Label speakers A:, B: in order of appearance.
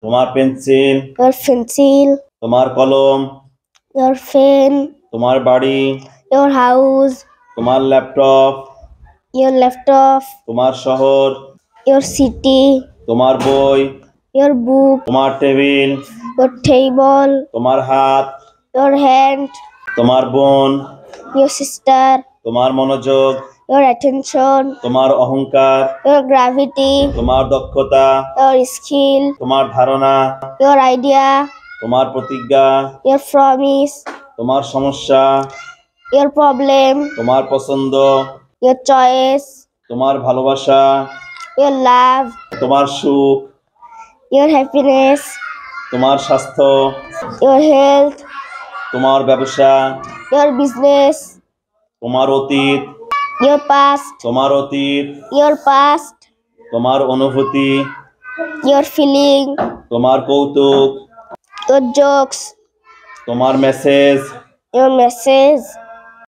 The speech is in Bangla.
A: তোমার পেন্সিল,
B: your pencil,
A: তোমার কলম,
B: your pen,
A: তোমার বাড়ি,
B: your house,
A: তোমার ল্যাপটপ,
B: your laptop,
A: তোমার শহর,
B: your city,
A: তোমার বই,
B: your book,
A: তোমার টেবিল,
B: your table,
A: তোমার হাত,
B: your hand,
A: তোমার বোন,
B: your sister,
A: তোমার মনোযোগ,
B: your attention,
A: তোমার অহংকার,
B: your gravity,
A: তোমার দক্ষতা,
B: your skill,
A: তোমার ধারণা,
B: your idea,
A: তোমার প্রতিজ্ঞা,
B: your promise,
A: তোমার সমস্যা,
B: your problem,
A: তোমার পছন্দ,
B: your choice,
A: তোমার ভালোবাসা,
B: your love,
A: তোমার সুখ,
B: your happiness,
A: তোমার স্বাস্থ্য,
B: your health,
A: তোমার ব্যবসা,
B: your business,
A: তোমার অতীত,
B: your past,
A: তোমার অতীত,
B: your past,
A: তোমার অনুভূতি,
B: your feeling,
A: তোমার কৌতুক,
B: your jokes,
A: তোমার মেসেজ,
B: your message,